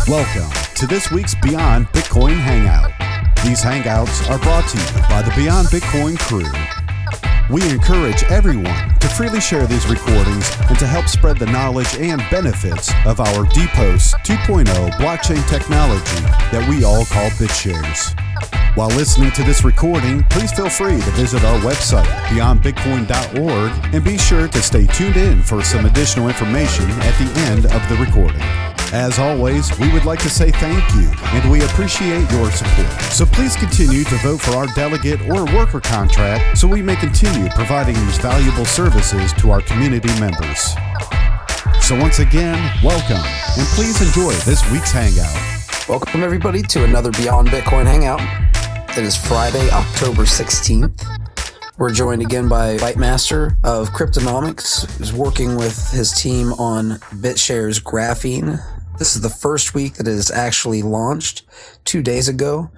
Welcome to this week's Beyond Bitcoin Hangout. These hangouts are brought to you by the Beyond Bitcoin crew. We encourage everyone to freely share these recordings and to help spread the knowledge and benefits of our DPost 2.0 blockchain technology that we all call BitShares. While listening to this recording, please feel free to visit our website, beyondbitcoin.org, and be sure to stay tuned in for some additional information at the end of the recording. As always, we would like to say thank you, and we appreciate your support. So please continue to vote for our delegate or worker contract so we may continue providing these valuable services to our community members. So once again, welcome, and please enjoy this week's Hangout. Welcome everybody to another Beyond Bitcoin Hangout. It is Friday, October 16th. We're joined again by Bytemaster of Cryptonomex, who's working with his team on BitShares Graphene. This is the first week that it is actually launched 2 days ago,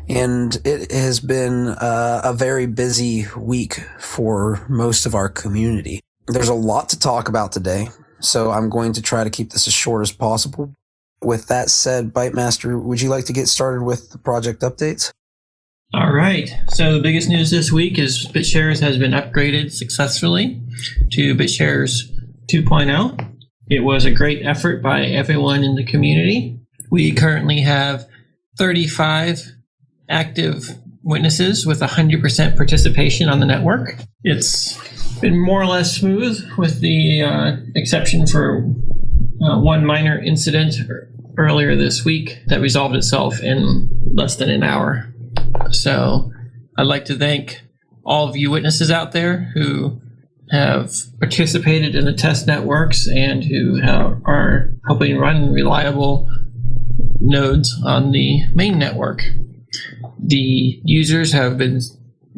and it has been a very busy week for most of our community. There's a lot to talk about today, so I'm going to try to keep this as short as possible. With that said, Bytemaster, would you like to get started with the project updates? All right. So the biggest news this week is BitShares has been upgraded successfully to BitShares 2.0. It was a great effort by everyone in the community. We currently have 35 active witnesses with 100% participation on the network. It's been more or less smooth with the exception for one minor incident earlier this week that resolved itself in less than an hour. So I'd like to thank all of you witnesses out there who have participated in the test networks and who are helping run reliable nodes on the main network. The users have been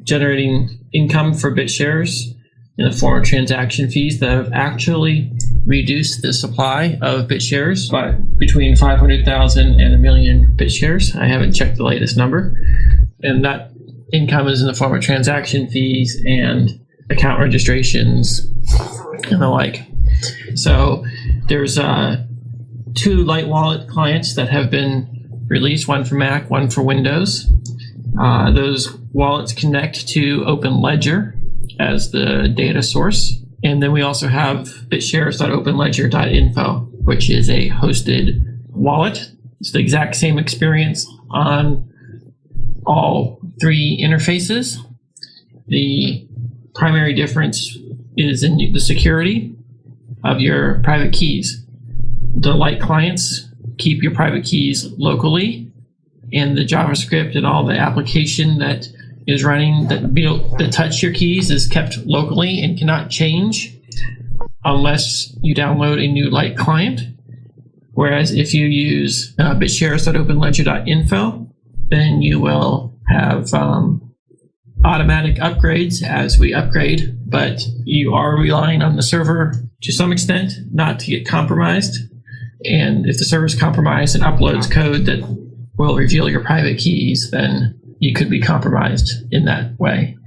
generating income for BitShares in the form of transaction fees that have actually reduced the supply of BitShares by between 500,000 and 1 million BitShares. I haven't checked the latest number. And that income is in the form of transaction fees and account registrations and the like. So there's 2 Light Wallet clients that have been released, one for Mac, one for Windows. Those wallets connect to OpenLedger as the data source. And then we also have BitShares.openledger.info, which is a hosted wallet. It's the exact same experience on all 3 interfaces. The primary difference is in the security of your private keys. The Lite clients keep your private keys locally, and the JavaScript and all the application that is running that touch your keys is kept locally and cannot change unless you download a new Lite client. Whereas if you use BitShares.openledger.info, then you will have automatic upgrades as we upgrade, but you are relying on the server to some extent not to get compromised. And if the server is compromised and uploads code that will reveal your private keys, then you could be compromised in that way.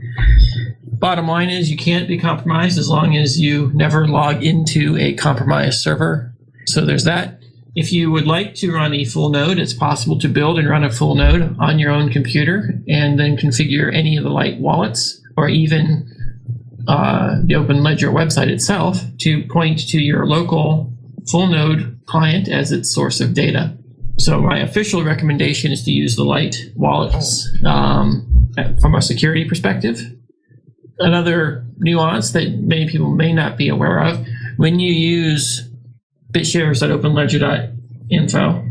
Bottom line is you can't be compromised as long as you never log into a compromised server. So there's that. If you would like to run a full node, it's possible to build and run a full node on your own computer and then configure any of the Lite wallets or even the OpenLedger website itself to point to your local full node client as its source of data. So my official recommendation is to use the Lite wallets from a security perspective. Another nuance that many people may not be aware of, when you use BitShares.openledger.info,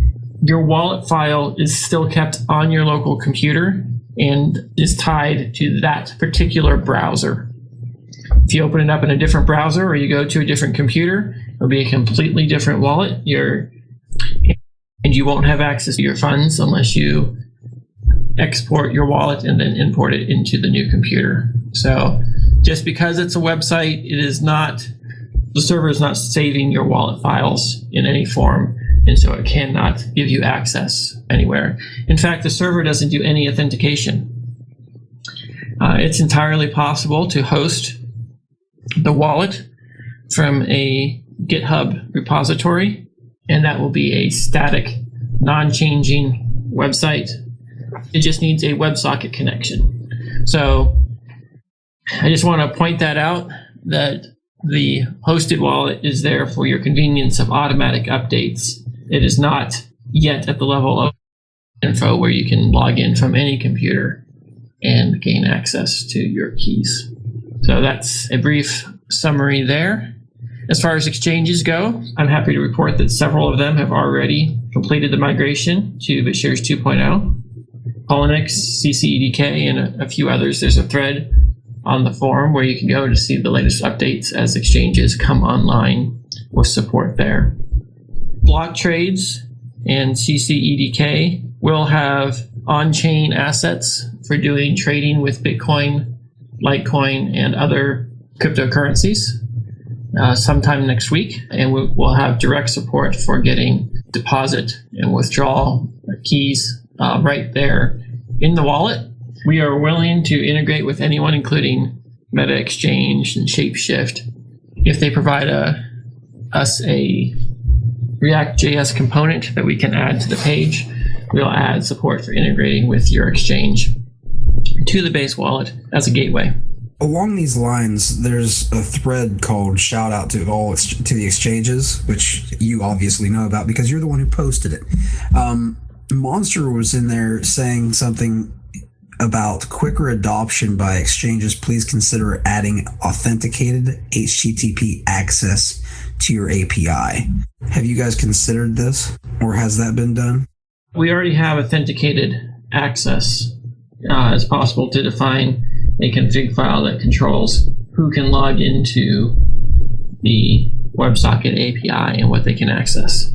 your wallet file is still kept on your local computer and is tied to that particular browser. If you open it up in a different browser or you go to a different computer, it'll be a completely different wallet. And you won't have access to your funds unless you export your wallet and then import it into the new computer. So just because it's a website, the server is not saving your wallet files in any form, and so it cannot give you access anywhere. In fact, the server doesn't do any authentication. It's entirely possible to host the wallet from a GitHub repository, and that will be a static non-changing website. It just needs a WebSocket connection. So I just want to point that out, that the hosted wallet is there for your convenience of automatic updates. It is not yet at the level of info where you can log in from any computer and gain access to your keys. So that's a brief summary there. As far as exchanges go, I'm happy to report that several of them have already completed the migration to BitShares 2.0. Poloniex, CCEDK, and a few others. There's a thread on the forum where you can go to see the latest updates as exchanges come online with support there. Block Trades and CCEDK will have on-chain assets for doing trading with Bitcoin, Litecoin, and other cryptocurrencies sometime next week. And we'll have direct support for getting deposit and withdrawal keys right there in the wallet. We are willing to integrate with anyone, including Meta Exchange and Shapeshift. If they provide us a React.js component that we can add to the page, we'll add support for integrating with your exchange to the base wallet as a gateway. Along these lines, there's a thread called "Shout Out to the Exchanges," which you obviously know about because you're the one who posted it. Monster was in there saying something about quicker adoption by exchanges. Please consider adding authenticated HTTP access to your API. Have you guys considered this, or has that been done? We already have authenticated access. It's possible to define a config file that controls who can log into the WebSocket API and what they can access.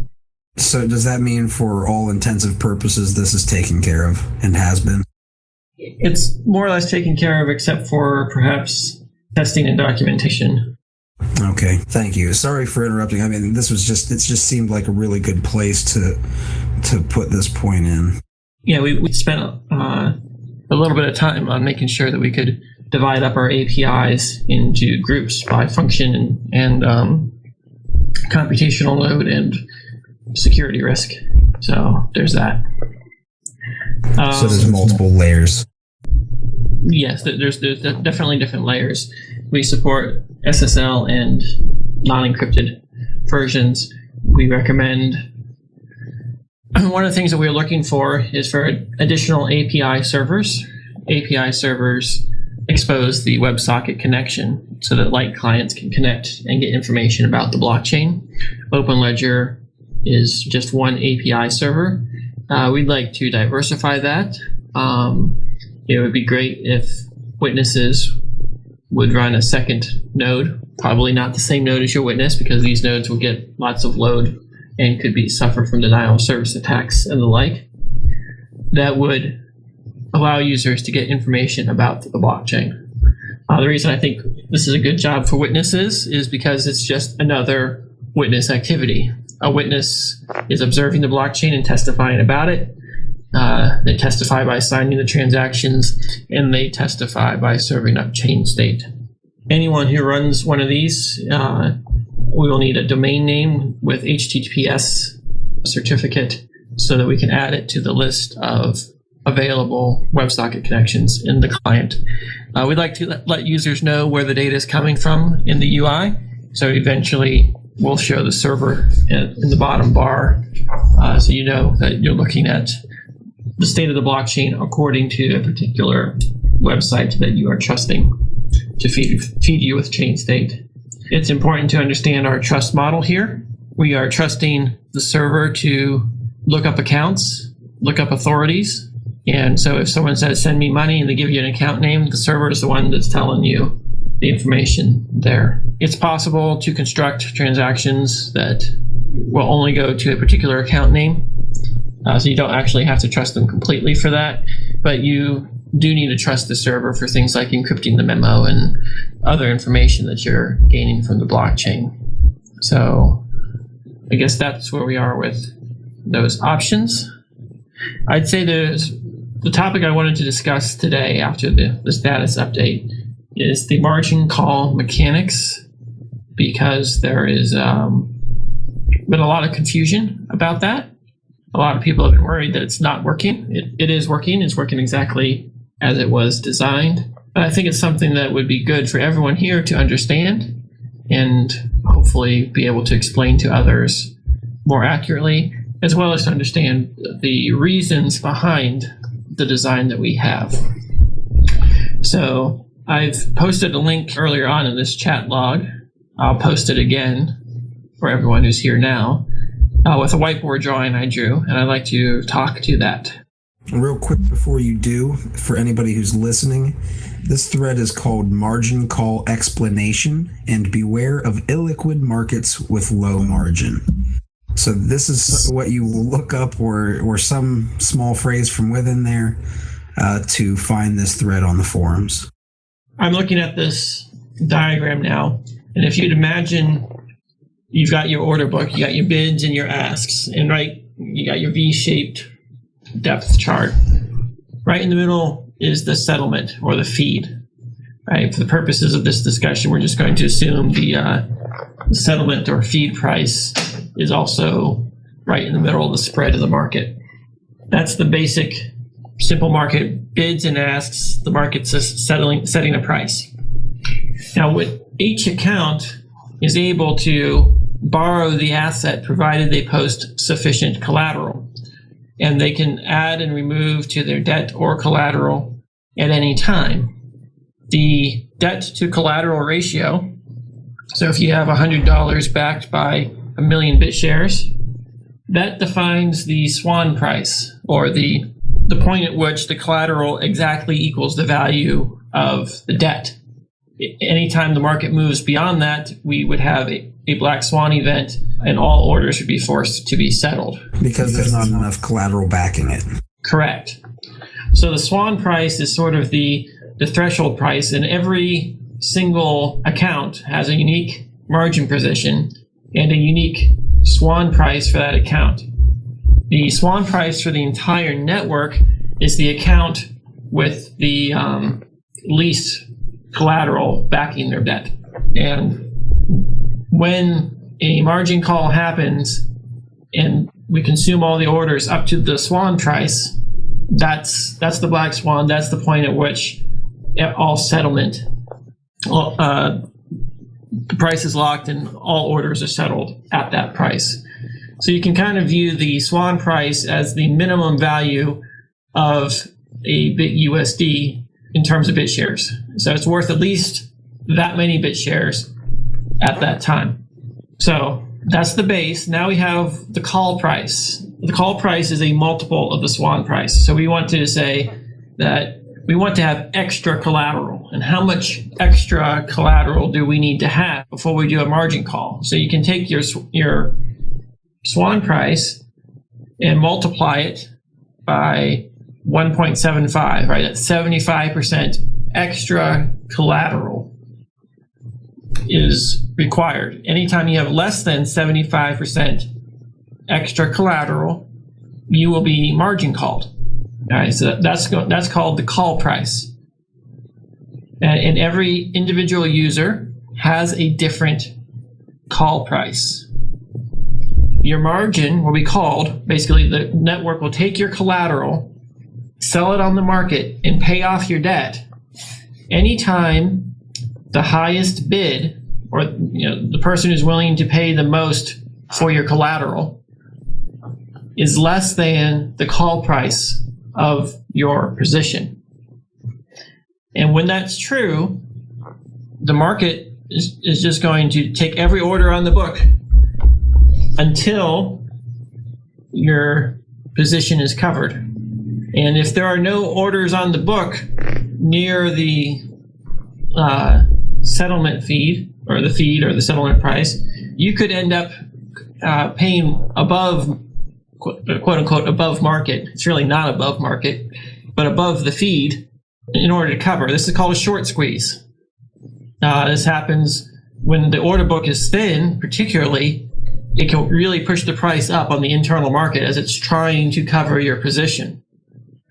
So does that mean for all intensive purposes this is taken care of and has been? It's more or less taken care of, except for perhaps testing and documentation. Okay, thank you. Sorry for interrupting. I mean, it just seemed like a really good place to put this point in. Yeah, we spent a little bit of time on making sure that we could divide up our APIs into groups by function and computational load and security risk. So there's that. So there's multiple layers. Yes, there's definitely different layers. We support SSL and non-encrypted versions. We recommend, one of the things that we're looking for is for additional API servers. API servers expose the WebSocket connection so that light clients can connect and get information about the blockchain. OpenLedger is just one API server. We'd like to diversify that. It would be great if witnesses would run a second node, probably not the same node as your witness, because these nodes will get lots of load and could suffer from denial of service attacks and the like. That would allow users to get information about the blockchain. The reason I think this is a good job for witnesses is because it's just another witness activity. A witness is observing the blockchain and testifying about it. They testify by signing the transactions, and they testify by serving up chain state. Anyone who runs one of these, we will need a domain name with HTTPS certificate so that we can add it to the list of available WebSocket connections in the client. We'd like to let users know where the data is coming from in the UI. So eventually we'll show the server in the bottom bar so you know that you're looking at the state of the blockchain according to a particular website that you are trusting to feed you with chain state. It's important to understand our trust model here. We are trusting the server to look up accounts, look up authorities. And so if someone says, send me money, and they give you an account name, the server is the one that's telling you the information there. It's possible to construct transactions that will only go to a particular account name. So you don't actually have to trust them completely for that, but you do need to trust the server for things like encrypting the memo and other information that you're gaining from the blockchain. So I guess that's where we are with those options. I'd say the topic I wanted to discuss today after the status update is the margin call mechanics, because there is been a lot of confusion about that. a lot of people have been worried that it's not working. It is working. It's working exactly as it was designed. But I think it's something that would be good for everyone here to understand and hopefully be able to explain to others more accurately, as well as to understand the reasons behind the design that we have. So I've posted a link earlier on in this chat log. I'll post it again for everyone who's here now with a whiteboard drawing I drew, and I'd like to talk to that. Real quick before you do, for anybody who's listening, this thread is called Margin Call Explanation and Beware of Illiquid Markets with Low Margin. So this is what you will look up or some small phrase from within there to find this thread on the forums. I'm looking at this diagram now, and if you'd imagine you've got your order book, you got your bids and your asks, and right, you got your V-shaped depth chart. Right in the middle is the settlement or the feed. Right? For the purposes of this discussion, we're just going to assume the settlement or feed price is also right in the middle of the spread of the market. That's the basic simple market, bids and asks. The market's setting a price. Now, with each account is able to borrow the asset provided they post sufficient collateral. And they can add and remove to their debt or collateral at any time. The debt to collateral ratio, so if you have $100 backed by 1 million BitShares, that defines the swan price, or the point at which the collateral exactly equals the value of the debt. Anytime the market moves beyond that, we would have a black swan event, and all orders would be forced to be settled. Because there's not enough collateral backing it. Correct. So the swan price is sort of the threshold price, and every single account has a unique margin position and a unique swan price for that account. The swan price for the entire network is the account with the least collateral backing their debt. And when a margin call happens and we consume all the orders up to the swan price, that's the black swan. That's the point at which all settlement, the price is locked and all orders are settled at that price. So you can kind of view the swan price as the minimum value of a bit USD in terms of BitShares. So it's worth at least that many BitShares at that time. So that's the base. Now we have the call price. The call price is a multiple of the swan price. So we want to say that we want to have extra collateral. And how much extra collateral do we need to have before we do a margin call? So you can take your swan price and multiply it by 1.75, right? That's 75% extra collateral is required. Anytime you have less than 75% extra collateral, you will be margin called. All right, so that's called the call price. And every individual user has a different call price. Your margin will be called, basically the network will take your collateral, sell it on the market, and pay off your debt anytime the highest bid, or the person who's willing to pay the most for your collateral, is less than the call price of your position. And when that's true, the market is just going to take every order on the book until your position is covered. And if there are no orders on the book near the settlement feed, or the feed or the settlement price, you could end up paying above, quote unquote, above market. It's really not above market, but above the feed in order to cover. This is called a short squeeze. This happens when the order book is thin, particularly. It can really push the price up on the internal market as it's trying to cover your position.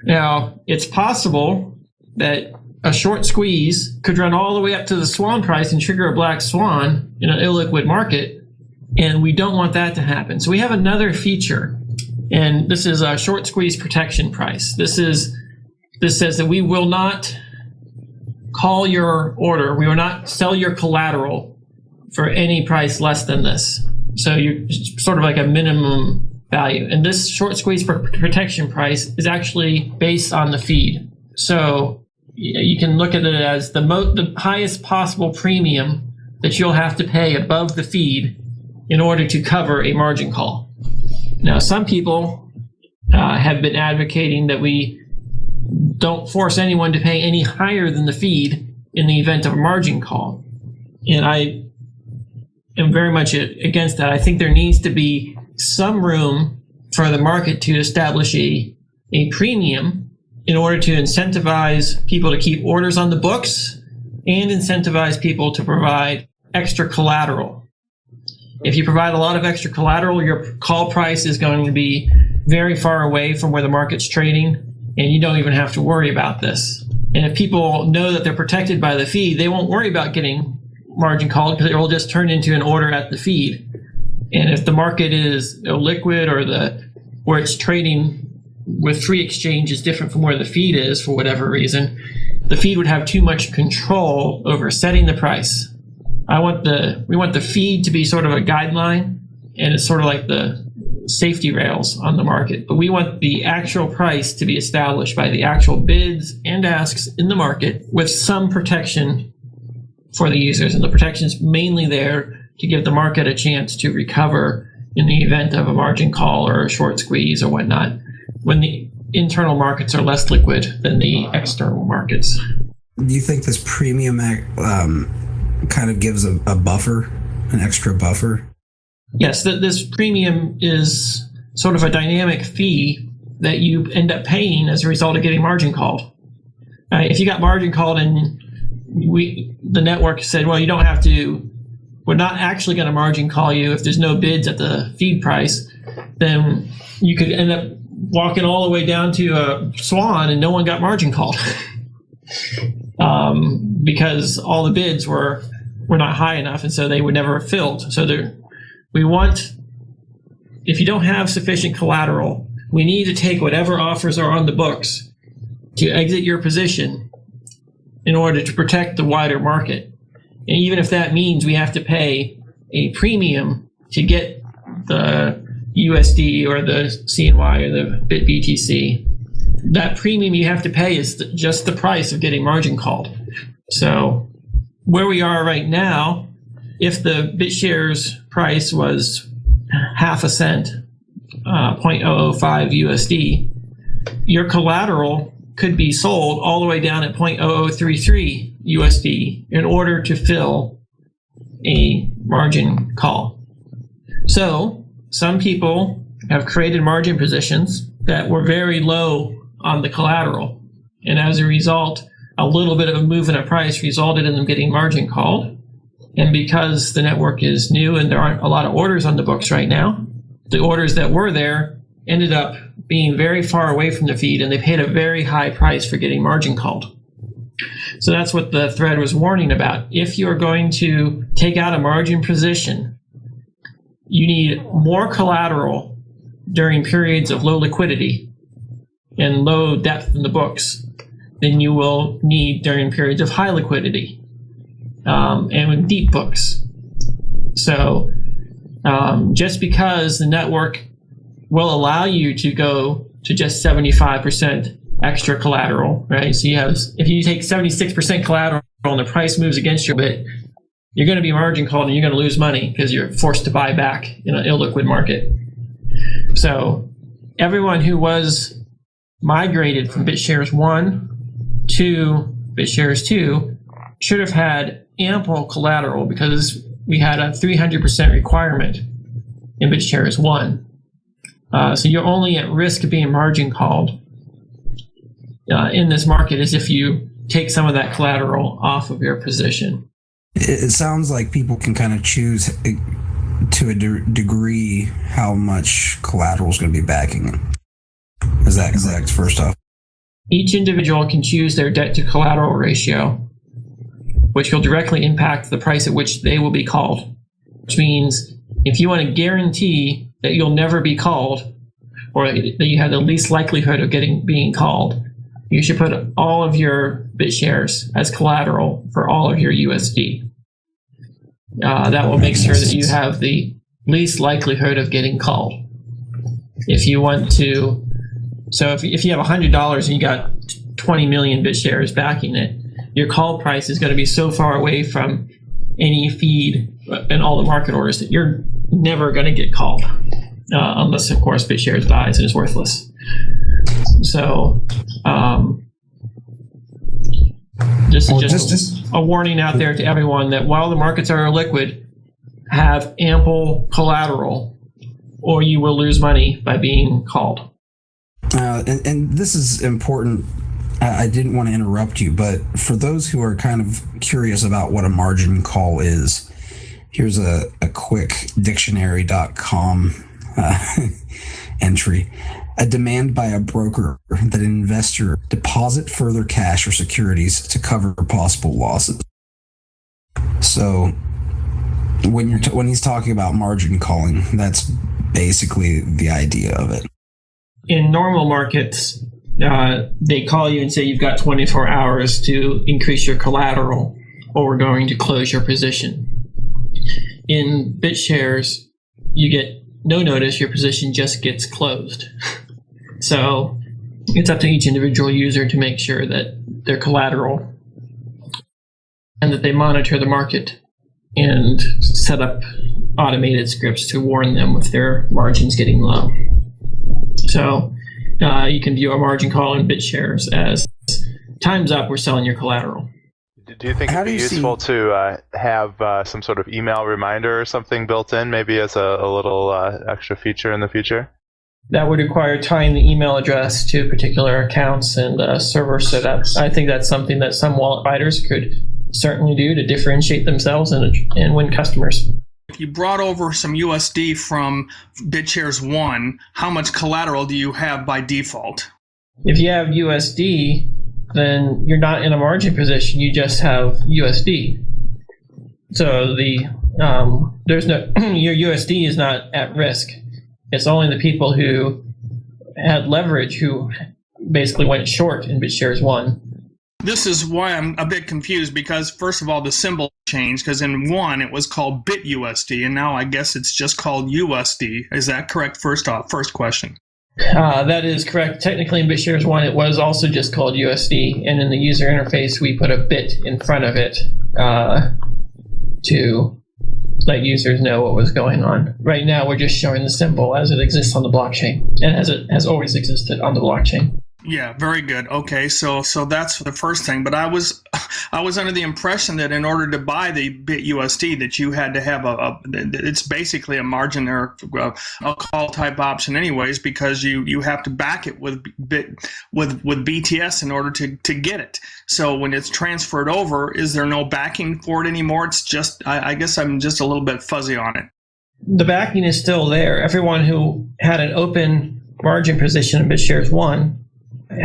Now, it's possible that a short squeeze could run all the way up to the swan price and trigger a black swan in an illiquid market, and we don't want that to happen. So we have another feature And this is a short squeeze protection price. This says that we will not call your order. We will not sell your collateral for any price less than this. So you're sort of like a minimum value. And this short squeeze protection price is actually based on the feed. So you can look at it as the highest possible premium that you'll have to pay above the feed in order to cover a margin call. Now, some people have been advocating that we don't force anyone to pay any higher than the feed in the event of a margin call. And I am very much against that. I think there needs to be some room for the market to establish a premium in order to incentivize people to keep orders on the books and incentivize people to provide extra collateral. If you provide a lot of extra collateral, your call price is going to be very far away from where the market's trading, and you don't even have to worry about this. And if people know that they're protected by the feed, they won't worry about getting margin called because it will just turn into an order at the feed. And if the market is liquid or where it's trading with free exchange is different from where the feed is for whatever reason, the feed would have too much control over setting the price. We want the feed to be sort of a guideline, and it's sort of like the safety rails on the market. But we want the actual price to be established by the actual bids and asks in the market with some protection for the users. And the protection is mainly there to give the market a chance to recover in the event of a margin call or a short squeeze or whatnot, when the internal markets are less liquid than the external markets. Do you think this premium kind of gives a buffer, an extra buffer? Yes, this premium is sort of a dynamic fee that you end up paying as a result of getting margin called. If you got margin called and the network said, well, you don't have to, we're not actually going to margin call you if there's no bids at the feed price, then you could end up walking all the way down to a swan and no one got margin called. Because all the bids were not high enough, and so they would never have filled. So if you don't have sufficient collateral, we need to take whatever offers are on the books to exit your position in order to protect the wider market. And even if that means we have to pay a premium to get the USD or the CNY or the BitBTC, that premium you have to pay is just the price of getting margin called. So where we are right now, if the BitShares price was half a cent, 0.005 USD, your collateral could be sold all the way down at 0.0033 USD in order to fill a margin call. So some people have created margin positions that were very low on the collateral, and as a result, a little bit of a move in a price resulted in them getting margin called. And because the network is new and there aren't a lot of orders on the books right now, the orders that were there ended up being very far away from the feed, and they paid a very high price for getting margin called. So that's what the thread was warning about. If you're going to take out a margin position, you need more collateral during periods of low liquidity and low depth in the books than you will need during periods of high liquidity and with deep books. So just because the network will allow you to go to just 75% extra collateral, right? So if you take 76% collateral and the price moves against you a bit, you're going to be margin called and you're going to lose money because you're forced to buy back in an illiquid market. So everyone who was migrated from BitShares 1 to BitShares 2 should have had ample collateral because we had a 300% requirement in BitShares 1. So you're only at risk of being margin called in this market is if you take some of that collateral off of your position. It sounds like people can kind of choose to a degree how much collateral is going to be backing them. Is that correct, first off? Each individual can choose their debt to collateral ratio, which will directly impact the price at which they will be called. Which means if you want to guarantee that you'll never be called, or that you have the least likelihood of being called, you should put all of your BitShares as collateral for all of your USD. That will make sure that you have the least likelihood of getting called. If you want to, so if you have $100 and you got 20 million BitShares backing it, your call price is going to be so far away from any feed and all the market orders that you're never going to get called, unless, of course, BitShares dies and is worthless. So, just a warning out there to everyone that while the markets are illiquid, have ample collateral, or you will lose money by being called. And this is important. I didn't want to interrupt you, but for those who are kind of curious about what a margin call is, here's a quick dictionary.com entry. A demand by a broker that an investor deposit further cash or securities to cover possible losses. So when he's talking about margin calling, that's basically the idea of it. In normal markets, they call you and say you've got 24 hours to increase your collateral, or we're going to close your position. In BitShares, you get no notice, your position just gets closed. So it's up to each individual user to make sure that their collateral and that they monitor the market and set up automated scripts to warn them if their margin's getting low. So you can view a margin call in BitShares as time's up, we're selling your collateral. Do you think it'd be useful to have some sort of email reminder or something built in, maybe as a little extra feature in the future? That would require tying the email address to particular accounts and server setup. I think that's something that some wallet providers could certainly do to differentiate themselves and win customers. If you brought over some USD from BitShares 1, how much collateral do you have by default? If you have USD, then you're not in a margin position. You just have USD. So there's no your USD is not at risk. It's only the people who had leverage who basically went short in BitShares 1. This is why I'm a bit confused, because first of all, the symbol changed, because in 1 it was called BitUSD, and now I guess it's just called USD. Is that correct? First question. That is correct. Technically in BitShares 1 it was also just called USD, and in the user interface we put a bit in front of it to let users know what was going on. Right now we're just showing the symbol as it exists on the blockchain, and as it has always existed on the blockchain. Yeah, very good. Okay, so that's the first thing. But I was under the impression that in order to buy the BitUSD, that you had to have it's basically a margin or a call type option, anyways, because you have to back it with BTS in order to get it. So when it's transferred over, is there no backing for it anymore? It's just I guess I'm just a little bit fuzzy on it. The backing is still there. Everyone who had an open margin position in BitShares 1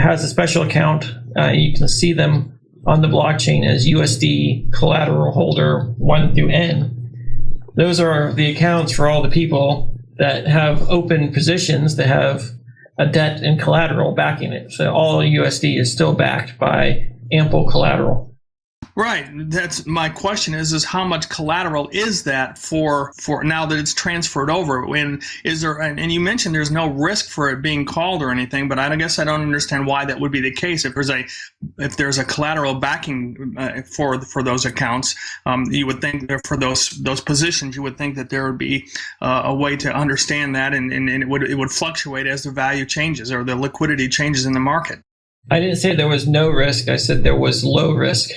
has a special account. You can see them on the blockchain as USD collateral holder 1 through N. Those are the accounts for all the people that have open positions that have a debt and collateral backing it. So all USD is still backed by ample collateral. Right. That's my question is how much collateral is that for now that it's transferred over? And is there, and you mentioned there's no risk for it being called or anything, but I guess I don't understand why that would be the case. If there's a collateral backing for those accounts, you would think that for those positions, you would think that there would be a way to understand that, and it would fluctuate as the value changes or the liquidity changes in the market. I didn't say there was no risk. I said there was low risk.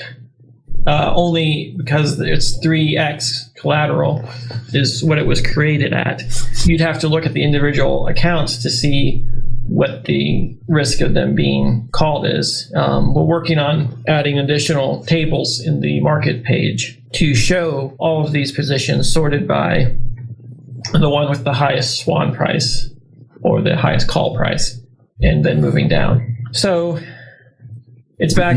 Only because it's 3x collateral is what it was created at. You'd have to look at the individual accounts to see what the risk of them being called is. We're working on adding additional tables in the market page to show all of these positions sorted by the one with the highest swan price or the highest call price, and then moving down. So it's back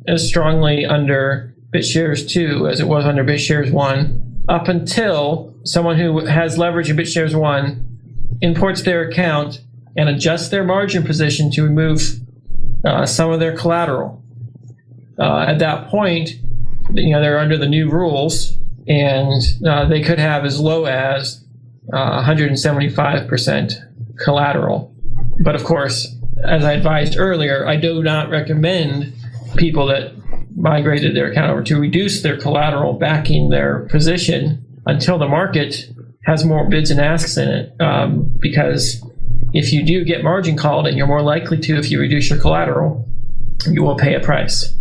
as strongly under BitShares 2 as it was under BitShares 1, up until someone who has leverage in BitShares 1 imports their account and adjusts their margin position to remove some of their collateral. At that point, they're under the new rules, and they could have as low as 175% collateral. But of course, as I advised earlier, I do not recommend people that migrated their account over to reduce their collateral backing their position until the market has more bids and asks in it, because if you do get margin called, and you're more likely to if you reduce your collateral, you will pay a price.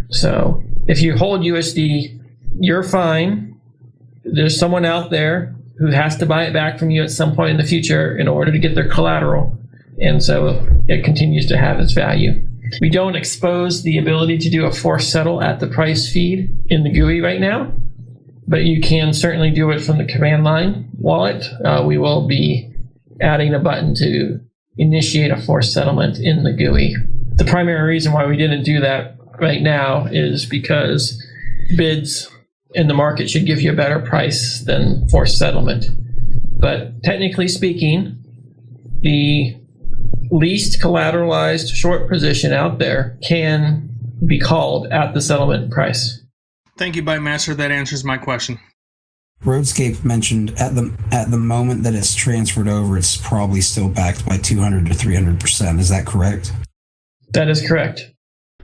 So if you hold USD, you're fine. There's someone out there who has to buy it back from you at some point in the future in order to get their collateral, and so it continues to have its value. We don't expose the ability to do a forced settle at the price feed in the GUI right now, but you can certainly do it from the command line wallet. We will be adding a button to initiate a forced settlement in the GUI. The primary reason why we didn't do that right now is because bids in the market should give you a better price than forced settlement. But technically speaking, the least collateralized short position out there can be called at the settlement price. Thank you, Bytemaster. That answers my question. Roadscape mentioned at the moment that it's transferred over, it's probably still backed by 200 to 300%. Is that correct? That is correct.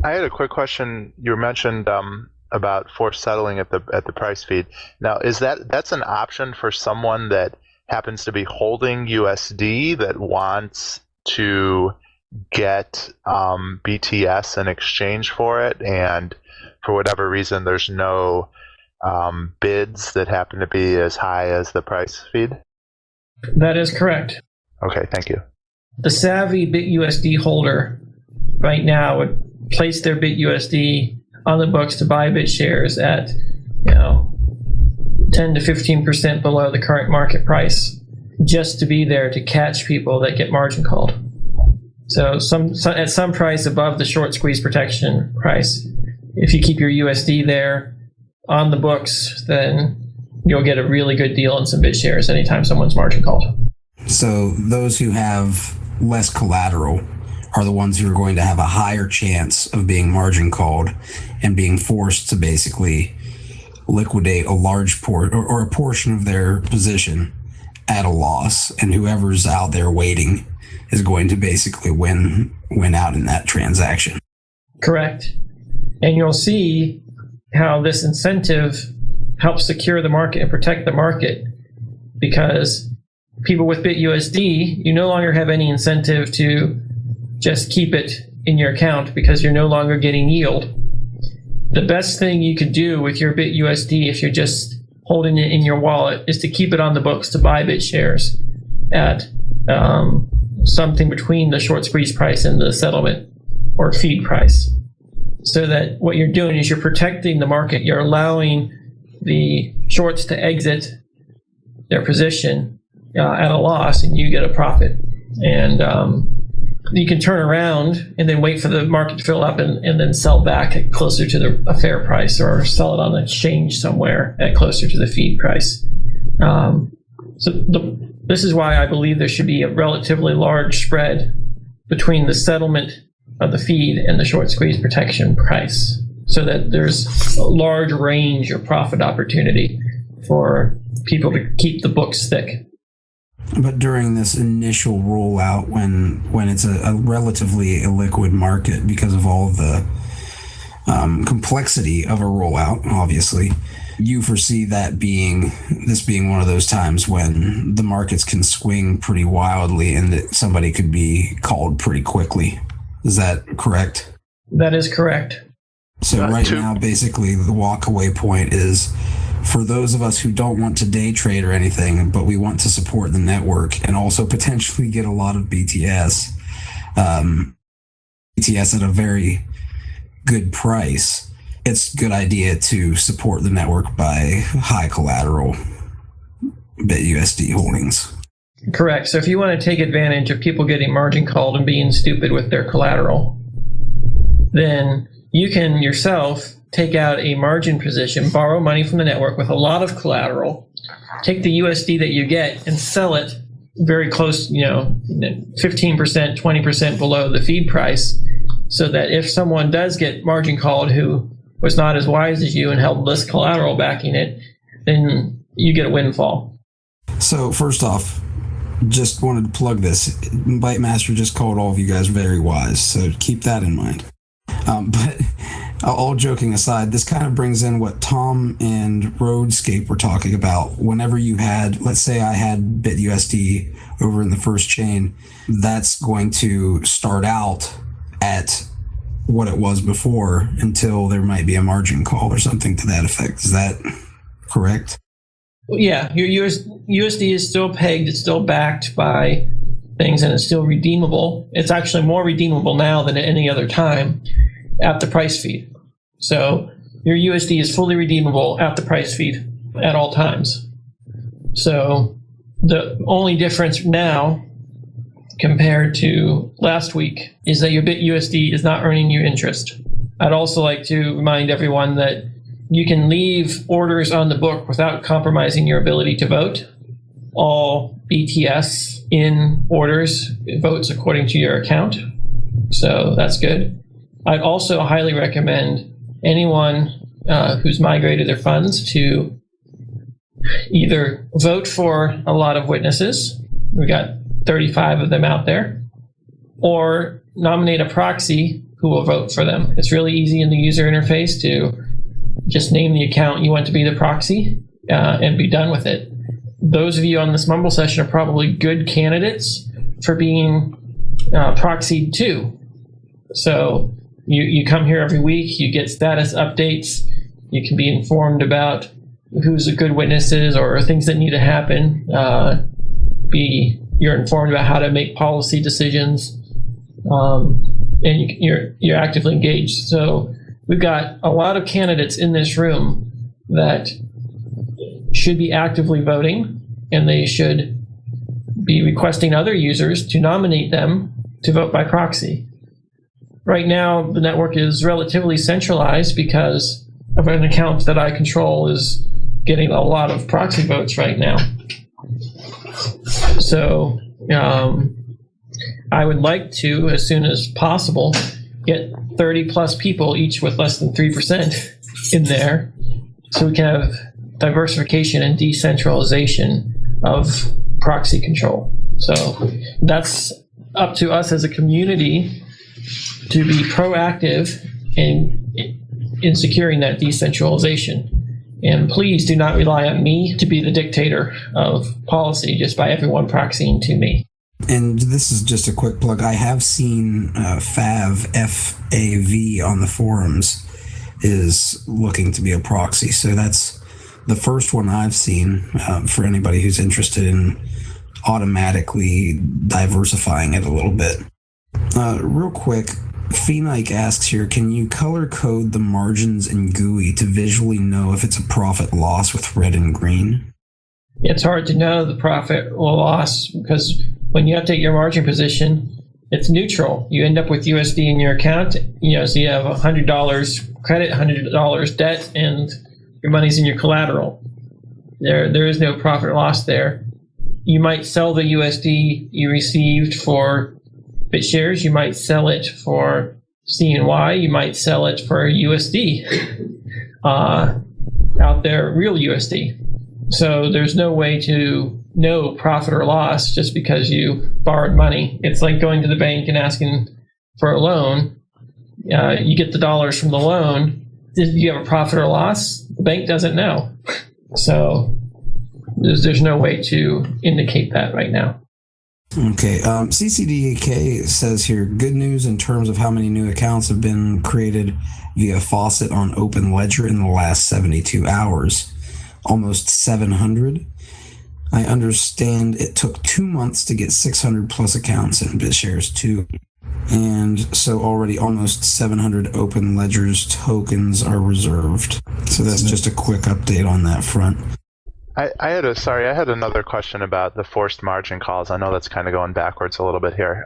I had a quick question. You mentioned about forced settling at the price feed. Now, that's an option for someone that happens to be holding USD that wants to get BTS in exchange for it, and for whatever reason there's no bids that happen to be as high as the price feed? That is correct. Okay, thank you. The savvy BitUSD holder right now would place their BitUSD on the books to buy BitShares at 10 to 15% below the current market price, just to be there to catch people that get margin called. So at some price above the short squeeze protection price, if you keep your USD there on the books, then you'll get a really good deal on some BitShares anytime someone's margin called. So those who have less collateral are the ones who are going to have a higher chance of being margin called and being forced to basically liquidate a large or a portion of their position at a loss, and whoever's out there waiting is going to basically win out in that transaction. Correct. And you'll see how this incentive helps secure the market and protect the market, because people with BitUSD, you no longer have any incentive to just keep it in your account because you're no longer getting yield. The best thing you could do with your BitUSD, if you're just holding it in your wallet, is to keep it on the books to buy BitShares at something between the short squeeze price and the settlement or feed price. So that what you're doing is you're protecting the market. You're allowing the shorts to exit their position at a loss, and you get a profit. And you can turn around and then wait for the market to fill up and then sell back at closer to a fair price, or sell it on an exchange somewhere at closer to the feed price. This is why I believe there should be a relatively large spread between the settlement of the feed and the short squeeze protection price, so that there's a large range of profit opportunity for people to keep the books thick. But during this initial rollout, when it's a relatively illiquid market because of all the complexity of a rollout, obviously, you foresee this being one of those times when the markets can swing pretty wildly and that somebody could be called pretty quickly. Is that correct? That is correct. So right now, basically, the walkaway point is for those of us who don't want to day trade or anything, but we want to support the network and also potentially get a lot of BTS, BTS at a very good price, it's a good idea to support the network by high collateral BitUSD holdings. Correct. So if you want to take advantage of people getting margin called and being stupid with their collateral, then you can yourself take out a margin position, borrow money from the network with a lot of collateral, take the USD that you get and sell it very close, 15%, 20% below the feed price, so that if someone does get margin called who was not as wise as you and held less collateral backing it, then you get a windfall. So first off, just wanted to plug this. Bytemaster just called all of you guys very wise, so keep that in mind. But all joking aside, this kind of brings in what Tom and Roadscape were talking about. Whenever you had, let's say I had BitUSD over in the first chain, that's going to start out at what it was before until there might be a margin call or something to that effect. Is that correct? Yeah, your USD is still pegged, it's still backed by things, and it's still redeemable. It's actually more redeemable now than at any other time at the price feed. So your USD is fully redeemable at the price feed at all times. So the only difference now compared to last week is that your BitUSD is not earning you interest. I'd also like to remind everyone that you can leave orders on the book without compromising your ability to vote. All BTS in orders votes according to your account. So that's good. I'd also highly recommend anyone who's migrated their funds to either vote for a lot of witnesses. We got 35 of them out there, or nominate a proxy who will vote for them. It's really easy in the user interface to just name the account you want to be the proxy and be done with it. Those of you on this Mumble session are probably good candidates for being proxied too. So you come here every week, you get status updates, you can be informed about who's the good witnesses or things that need to happen. You're informed about how to make policy decisions, and you're actively engaged. So we've got a lot of candidates in this room that should be actively voting, and they should be requesting other users to nominate them to vote by proxy. Right now, the network is relatively centralized because of an account that I control is getting a lot of proxy votes right now. So I would like to, as soon as possible, get 30 plus people, each with less than 3% in there, so we can have diversification and decentralization of proxy control. So that's up to us as a community to be proactive in securing that decentralization. And please do not rely on me to be the dictator of policy just by everyone proxying to me. And this is just a quick plug. I have seen FAV, F-A-V, on the forums is looking to be a proxy. So that's the first one I've seen for anybody who's interested in automatically diversifying it a little bit. Real quick, Phoenike asks here, can you color code the margins in GUI to visually know if it's a profit loss with red and green? It's hard to know the profit or loss because when you update your margin position, it's neutral. You end up with USD in your account, so you have $100 credit, $100 debt, and your money's in your collateral. There is no profit or loss there. You might sell the USD you received for BitShares, you might sell it for CNY, you might sell it for USD out there, real USD. So there's no way to know profit or loss just because you borrowed money. It's like going to the bank and asking for a loan. You get the dollars from the loan. Did you have a profit or loss? The bank doesn't know. So there's no way to indicate that right now. Okay, CCDK says here, good news in terms of how many new accounts have been created via Faucet on Open Ledger in the last 72 hours. Almost 700. I understand it took 2 months to get 600 plus accounts in BitShares too. And so already almost 700 Open Ledger's tokens are reserved. So that's just a quick update on that front. I had another question about the forced margin calls. I know that's kind of going backwards a little bit here,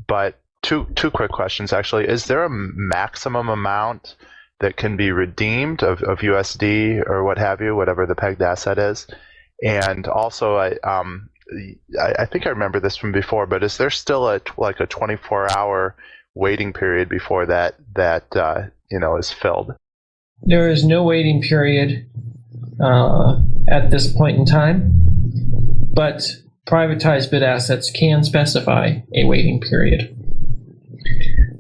but two quick questions actually. Is there a maximum amount that can be redeemed of USD or what have you, whatever the pegged asset is? And also, I think I remember this from before, but is there still a 24-hour waiting period before that is filled? There is no waiting period at this point in time, but privatized bit assets can specify a waiting period.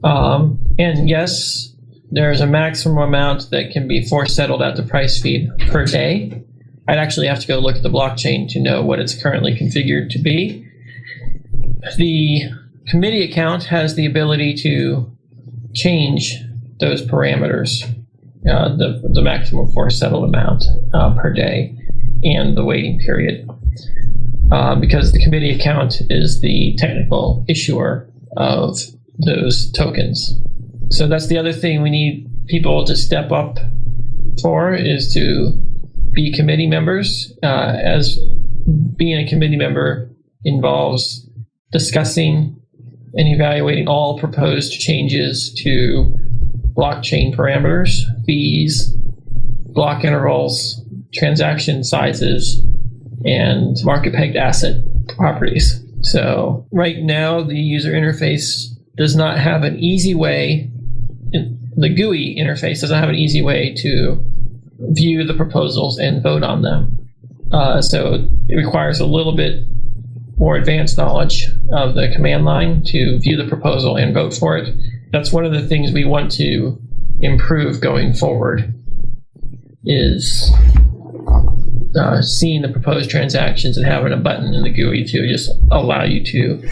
And yes, there's a maximum amount that can be force settled at the price feed per day. I'd actually have to go look at the blockchain to know what it's currently configured to be. The committee account has the ability to change those parameters, the maximum force settled amount per day and the waiting period, because the committee account is the technical issuer of those tokens. So that's the other thing we need people to step up for, is to be committee members, as being a committee member involves discussing and evaluating all proposed changes to blockchain parameters, fees, block intervals, transaction sizes, and market-pegged asset properties. So right now, the user interface does not have an easy way, the GUI interface doesn't have an easy way to view the proposals and vote on them. So it requires a little bit more advanced knowledge of the command line to view the proposal and vote for it. That's one of the things we want to improve going forward, is seeing the proposed transactions and having a button in the GUI to just allow you to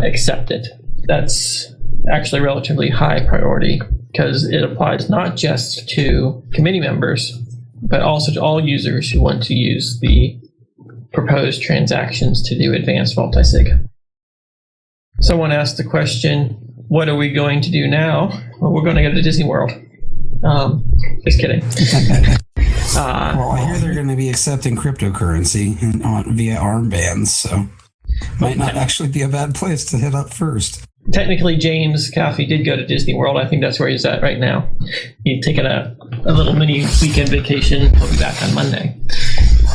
accept it. That's actually relatively high priority, because it applies not just to committee members, but also to all users who want to use the proposed transactions to do advanced multisig. Someone asked the question, what are we going to do now? Well, we're going to go to Disney World. Just kidding. Well, I hear they're going to be accepting cryptocurrency via armbands, so might not actually be a bad place to hit up first. Technically, James Coffey did go to Disney World. I think that's where he's at right now. He'd taken a little mini weekend vacation. He'll be back on Monday.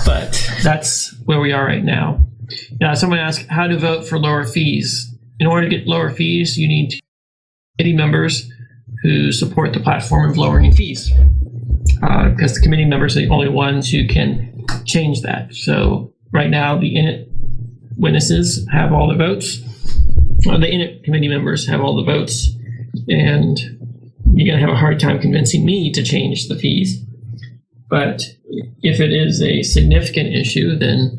But that's where we are right now. Now, someone asked how to vote for lower fees. In order to get lower fees, you need committee members who support the platform of lowering fees, because the committee members are the only ones who can change that. So right now, the init witnesses have all the votes. The init committee members have all the votes, and you're going to have a hard time convincing me to change the fees. But if it is a significant issue, then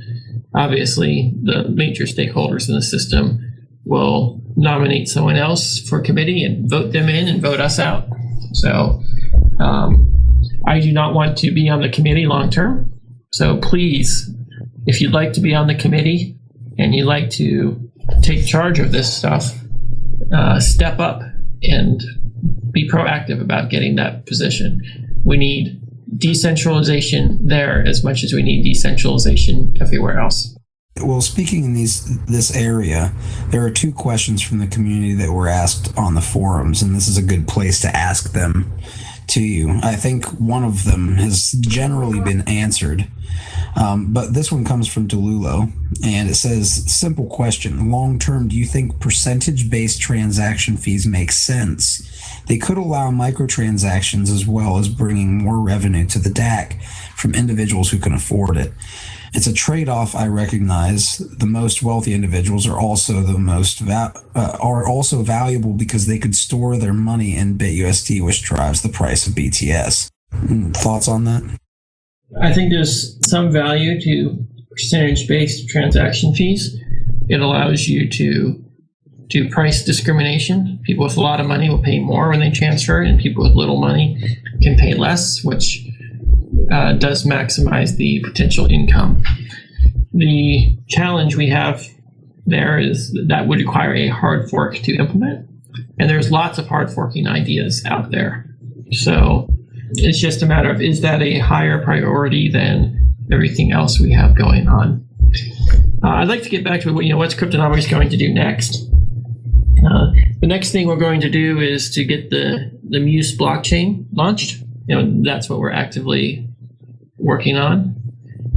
obviously the major stakeholders in the system will nominate someone else for committee and vote them in and vote us out. So I do not want to be on the committee long term. So please, if you'd like to be on the committee and you'd like to take charge of this stuff, step up and be proactive about getting that position. We need decentralization there as much as we need decentralization everywhere else. Well, speaking in this area, there are two questions from the community that were asked on the forums, and this is a good place to ask them to you. I think one of them has generally been answered, but this one comes from Delulo, and it says, simple question, long term, do you think percentage-based transaction fees make sense? They could allow microtransactions as well as bringing more revenue to the DAC from individuals who can afford it. It's a trade-off I recognize. The most wealthy individuals are also the most also valuable because they could store their money in BitUSD, which drives the price of BTS. Thoughts on that? I think there's some value to percentage-based transaction fees. It allows you to do price discrimination. People with a lot of money will pay more when they transfer, and people with little money can pay less, which does maximize the potential income. The challenge we have there is that would require a hard fork to implement, and there's lots of hard forking ideas out there. So it's just a matter of, is that a higher priority than everything else we have going on? I'd like to get back to what's Cryptonomex going to do next. The next thing we're going to do is to get the Muse blockchain launched. That's what we're actively working on.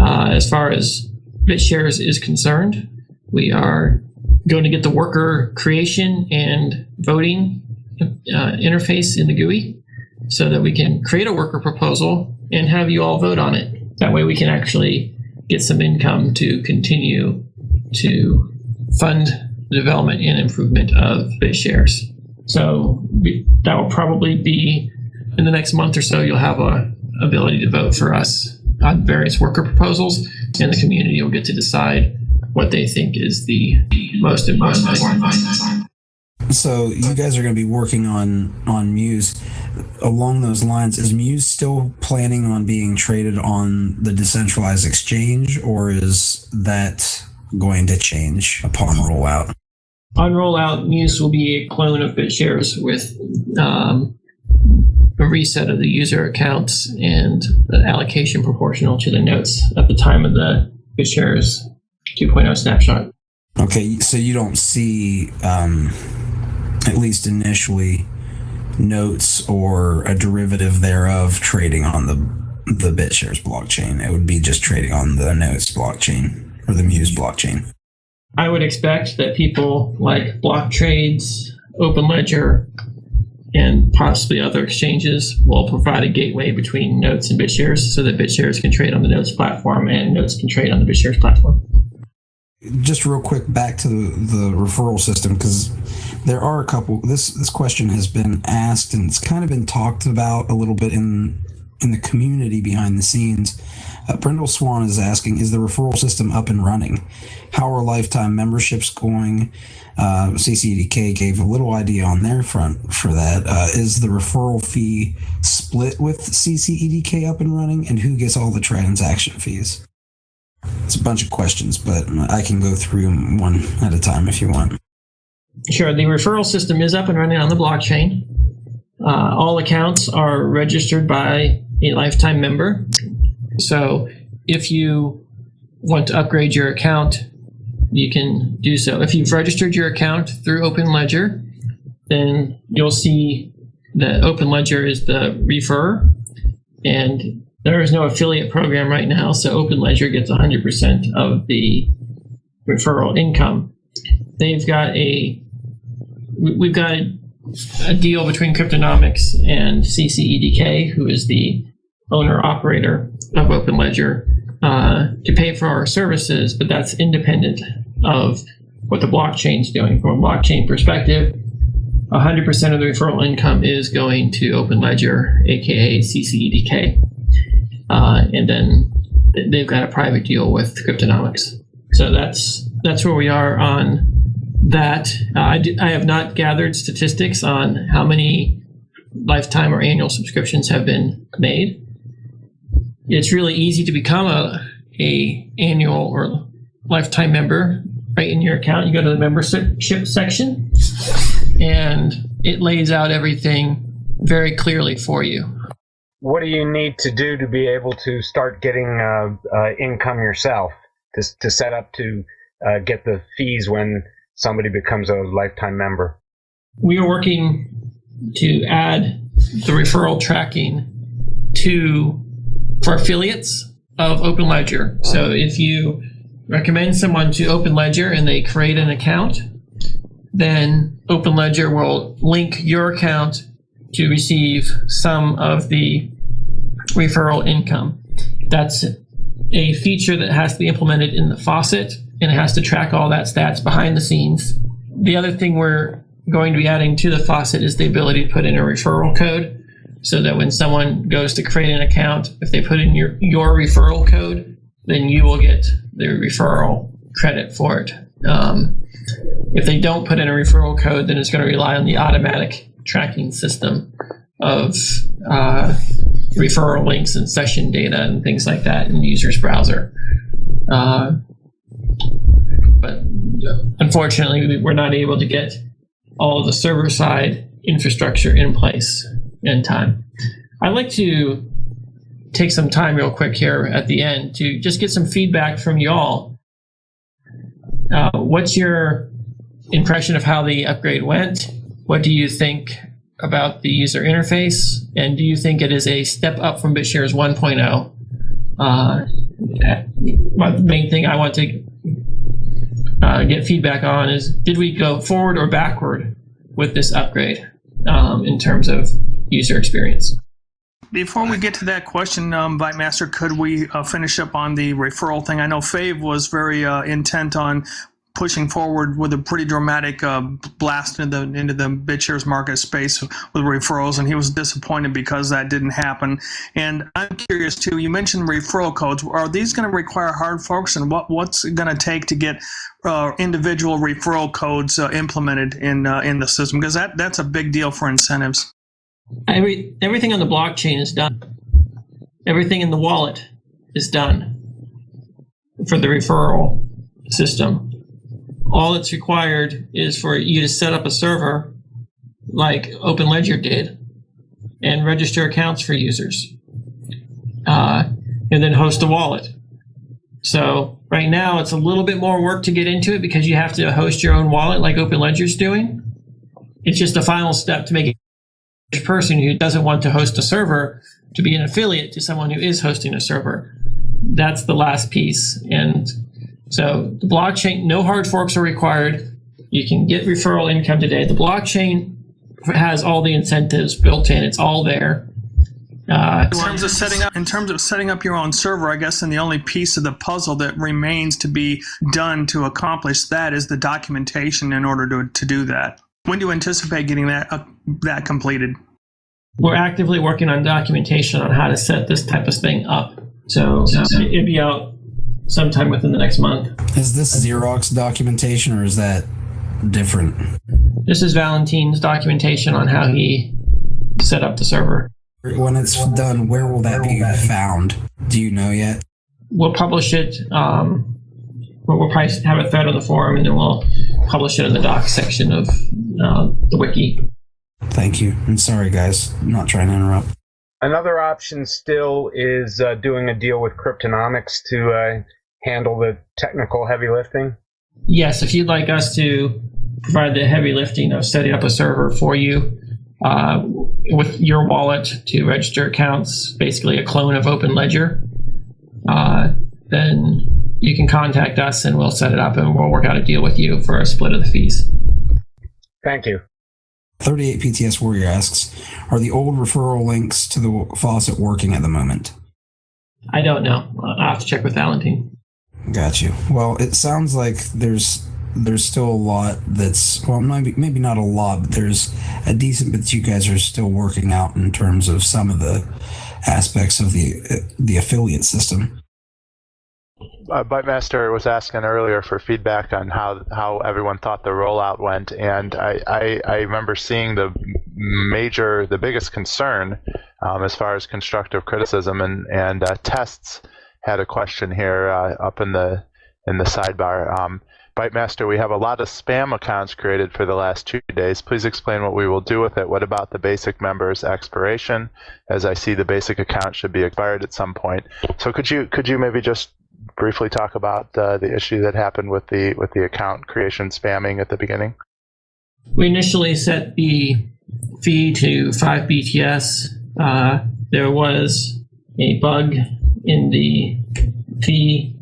As far as BitShares is concerned. We are going to get the worker creation and voting interface in the GUI so that we can create a worker proposal and have you all vote on it. That way we can actually get some income to continue to fund the development and improvement of BitShares. So that will probably be in the next month or so. You'll have a ability to vote for us on various worker proposals, and the community will get to decide what they think is the most important thing. So you guys are going to be working on Muse. Along those lines, is Muse still planning on being traded on the decentralized exchange, or is that going to change upon rollout? On rollout, Muse will be a clone of BitShares with a reset of the user accounts and the allocation proportional to the notes at the time of the BitShares 2.0 snapshot. Okay, so you don't see, at least initially, notes or a derivative thereof trading on the BitShares blockchain. It would be just trading on the notes blockchain or the Muse blockchain. I would expect that people like block trades, OpenLedger, and possibly other exchanges will provide a gateway between notes and BitShares so that BitShares can trade on the notes platform and notes can trade on the BitShares platform. Just real quick, back to the referral system, because there are a couple. This question has been asked and it's kind of been talked about a little bit in the community behind the scenes. Brindle Swan is asking, is the referral system up and running? How are lifetime memberships going? CCEDK gave a little idea on their front for that. Is the referral fee split with CCEDK up and running? And who gets all the transaction fees? It's a bunch of questions, but I can go through them one at a time if you want. Sure. The referral system is up and running on the blockchain. All accounts are registered by a lifetime member. So if you want to upgrade your account, you can do so. If you've registered your account through OpenLedger, then you'll see that OpenLedger is the referrer, and there is no affiliate program right now, so OpenLedger gets 100% of the referral income. We've got a deal between Cryptonomex and CCEDK, who is the owner-operator of OpenLedger, to pay for our services, but that's independent of what the blockchain's doing. From a blockchain perspective, 100% of the referral income is going to OpenLedger, aka CCEDK, and then they've got a private deal with Cryptonomex. So that's where we are on that. I have not gathered statistics on how many lifetime or annual subscriptions have been made. It's really easy to become a annual or lifetime member right in your account. You go to the membership section, and it lays out everything very clearly for you. What do you need to do to be able to start getting income yourself to set up to get the fees when somebody becomes a lifetime member? We are working to add the referral tracking for affiliates of OpenLedger. So if you recommend someone to OpenLedger and they create an account, then OpenLedger will link your account to receive some of the referral income. That's a feature that has to be implemented in the faucet, and it has to track all that stats behind the scenes. The other thing we're going to be adding to the faucet is the ability to put in a referral code, so that when someone goes to create an account, if they put in your referral code, then you will get the referral credit for it. If they don't put in a referral code, then it's going to rely on the automatic tracking system of referral links and session data and things like that in the user's browser. But unfortunately, we're not able to get all of the server-side infrastructure in place in time. I'd like to take some time real quick here at the end to just get some feedback from y'all. What's your impression of how the upgrade went? What do you think about the user interface? And do you think it is a step up from BitShares 1.0? the main thing I want to get feedback on is, did we go forward or backward with this upgrade in terms of user experience? Before we get to that question, Bytemaster, could we finish up on the referral thing? I know Fave was very intent on pushing forward with a pretty dramatic blast into the BitShares market space with referrals, and he was disappointed because that didn't happen. And I'm curious too, you mentioned referral codes. Are these going to require hard forks, and what's it going to take to get individual referral codes implemented in the system? Because that's a big deal for incentives. Everything on the blockchain is done. Everything in the wallet is done for the referral system. All that's required is for you to set up a server like OpenLedger did and register accounts for users, and then host a wallet. So right now it's a little bit more work to get into it because you have to host your own wallet like OpenLedger's doing. It's just a final step to make it a person who doesn't want to host a server to be an affiliate to someone who is hosting a server. That's the last piece. And so the blockchain, no hard forks are required. You can get referral income today. The blockchain has all the incentives built in. It's all there. In terms of setting up your own server, I guess, and the only piece of the puzzle that remains to be done to accomplish that is the documentation in order to do that. When do you anticipate getting that completed? We're actively working on documentation on how to set this type of thing up. So it'll be out sometime within the next month. Is this Xerox documentation or is that different? This is Valentin's documentation on how he set up the server. When it's done, where will that be found? Do you know yet? We'll publish it. We'll probably have a thread on the forum, and then we'll publish it in the docs section of the wiki. Thank you. I'm sorry, guys. I'm not trying to interrupt. Another option still is doing a deal with Cryptonomex to handle the technical heavy lifting. Yes, if you'd like us to provide the heavy lifting of setting up a server for you with your wallet to register accounts, basically a clone of OpenLedger, then you can contact us and we'll set it up and we'll work out a deal with you for a split of the fees. Thank you. 38 PTS Warrior asks, are the old referral links to the faucet working at the moment? I don't know. I'll have to check with Valentin. Got you. Well, it sounds like there's still a lot that's, well, maybe not a lot, but there's a decent bit that you guys are still working out in terms of some of the aspects of the affiliate system. Bytemaster was asking earlier for feedback on how everyone thought the rollout went, and I remember seeing the biggest concern as far as constructive criticism and tests had a question here up in the sidebar. Bytemaster, we have a lot of spam accounts created for the last 2 days. Please explain what we will do with it. What about the basic members' expiration? As I see, the basic account should be expired at some point. So could you maybe just briefly talk about the issue that happened with the account creation spamming at the beginning? We initially set the fee to 5 BTS. There was a bug in the fee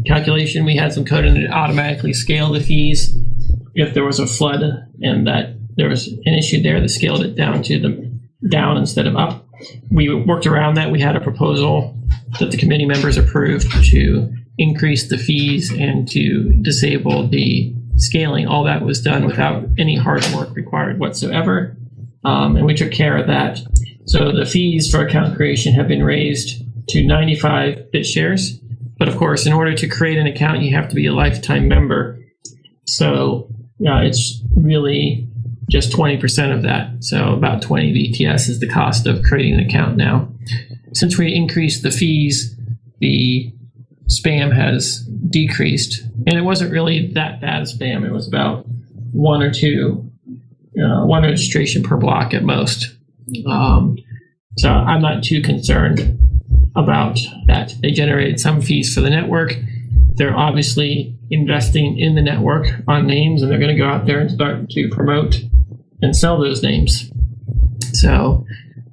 calculation. We had some code in it to automatically scale the fees if there was a flood and that there was an issue there that scaled it down instead of up. We worked around that. We had a proposal that the committee members approved to increase the fees and to disable the scaling. All that was done without any hard work required whatsoever, and we took care of that. So the fees for account creation have been raised to 95 BitShares, but of course, in order to create an account, you have to be a lifetime member. So it's really just 20% of that. So about 20 BTS is the cost of creating an account now. Since we increased the fees, the spam has decreased, and it wasn't really that bad spam. It was about one or two, one registration per block at most. So I'm not too concerned about that. They generated some fees for the network. They're obviously investing in the network on names, and they're going to go out there and start to promote and sell those names. So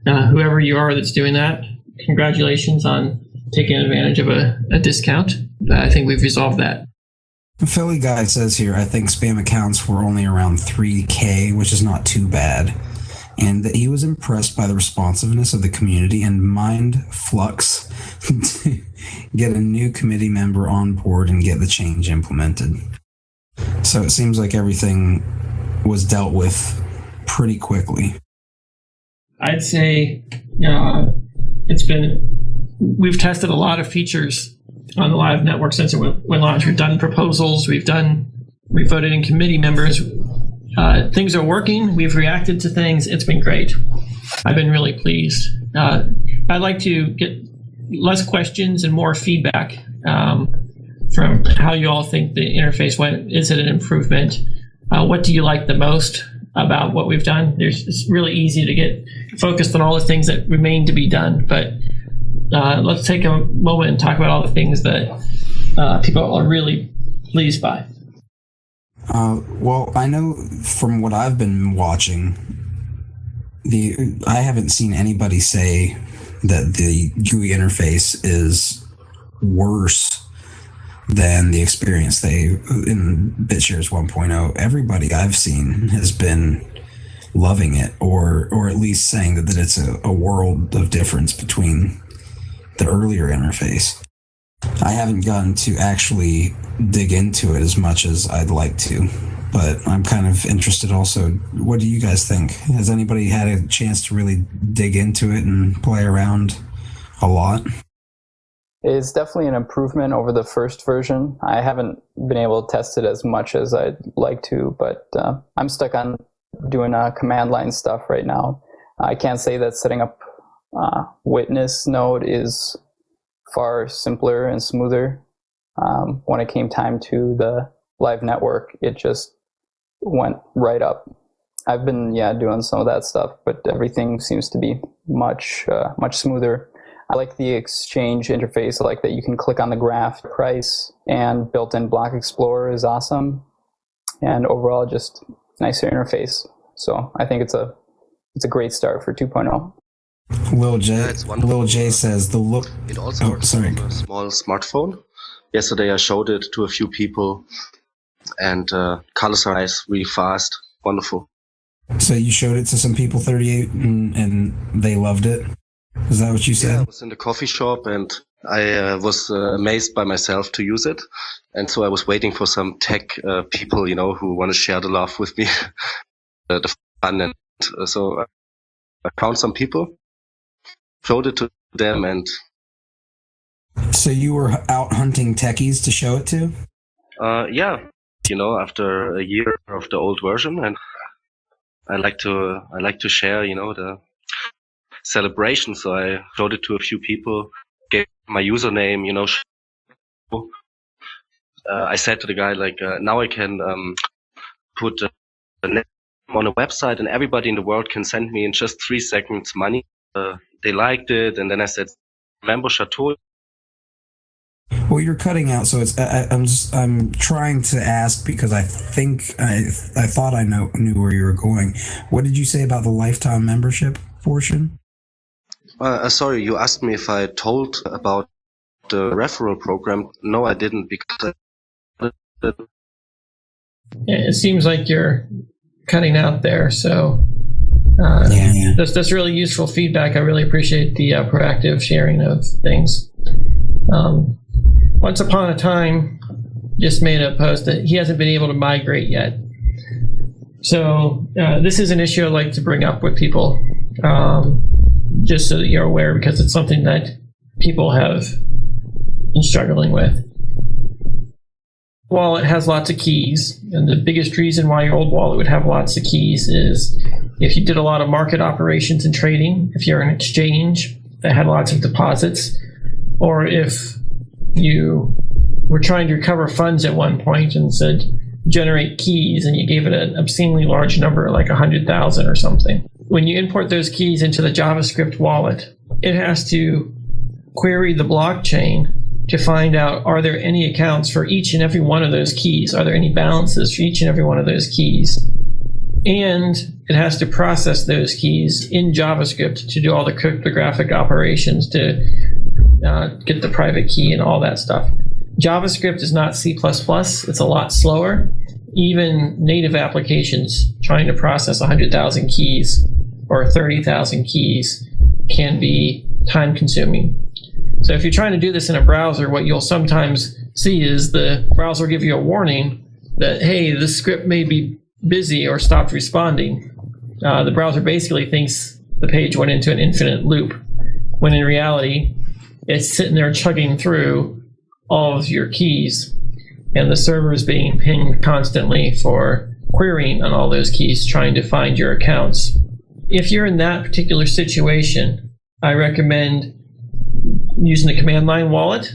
whoever you are that's doing that, congratulations on taking advantage of a discount. But I think we've resolved that. The Philly guy says here, I think spam accounts were only around 3K, which is not too bad. And that he was impressed by the responsiveness of the community and mind flux to get a new committee member on board and get the change implemented. So it seems like everything was dealt with pretty quickly. I'd say we've tested a lot of features on the live network since it went launched. We've done proposals, we voted in committee members. Things are working. We've reacted to things. It's been great. I've been really pleased. I'd like to get less questions and more feedback from how you all think the interface went. Is it an improvement? What do you like the most about what we've done? It's really easy to get focused on all the things that remain to be done, but let's take a moment and talk about all the things that people are really pleased by. Well, I know from what I've been watching, I haven't seen anybody say that the GUI interface is worse than the experience in BitShares 1.0. Everybody I've seen has been loving it, or at least saying that it's a world of difference between the earlier interface. I haven't gotten to actually dig into it as much as I'd like to, but I'm kind of interested also. What do you guys think? Has anybody had a chance to really dig into it and play around a lot? It's definitely an improvement over the first version. I haven't been able to test it as much as I'd like to, but I'm stuck on doing command line stuff right now. I can't say that setting up witness node is far simpler and smoother. When it came time to the live network, it just went right up. I've been doing some of that stuff, but everything seems to be much smoother. I like the exchange interface. I like that you can click on the graph price, and built-in block explorer is awesome, and overall just nicer interface. So I think it's a great start for 2.0. Lil J says the look. It also works on a small smartphone. Yesterday I showed it to a few people, and colors are nice, really fast, wonderful. So you showed it to some people, 38, and they loved it? Is that what you said? Yeah, I was in the coffee shop, and I was amazed by myself to use it. And so I was waiting for some tech people, who want to share the love with me, the fun. And so I found some people, showed it to them, and... So you were out hunting techies to show it to? Yeah, after a year of the old version, and I like to share, the celebration. So I showed it to a few people, gave my username, I said to the guy, now I can put a name on a website, and everybody in the world can send me in just 3 seconds money. They liked it, and then I said, remember Chateau? Well, you're cutting out, so it's. I'm trying to ask because I think I thought I knew where you were going. What did you say about the lifetime membership portion? Sorry, you asked me if I told about the referral program. No, I didn't, because it seems like you're cutting out there. So that's really useful feedback. I really appreciate the proactive sharing of things. Once Upon a Time just made a post that he hasn't been able to migrate yet. So this is an issue I'd like to bring up with people, just so that you're aware, because it's something that people have been struggling with. Wallet has lots of keys, and the biggest reason why your old wallet would have lots of keys is if you did a lot of market operations and trading, if you're an exchange that had lots of deposits, or if you were trying to recover funds at one point and said generate keys, and you gave it an obscenely large number, like 100,000 or something. When you import those keys into the JavaScript wallet, it has to query the blockchain to find out, are there any accounts for each and every one of those keys? Are there any balances for each and every one of those keys? And it has to process those keys in JavaScript to do all the cryptographic operations to get the private key and all that stuff. JavaScript is not C++. It's a lot slower. Even native applications trying to process 100,000 keys or 30,000 keys can be time consuming. So if you're trying to do this in a browser, what you'll sometimes see is the browser will give you a warning that, hey, this script may be busy or stopped responding. The browser basically thinks the page went into an infinite loop, when in reality, it's sitting there chugging through all of your keys, and the server is being pinged constantly for querying on all those keys, trying to find your accounts. If you're in that particular situation, I recommend using the command line wallet.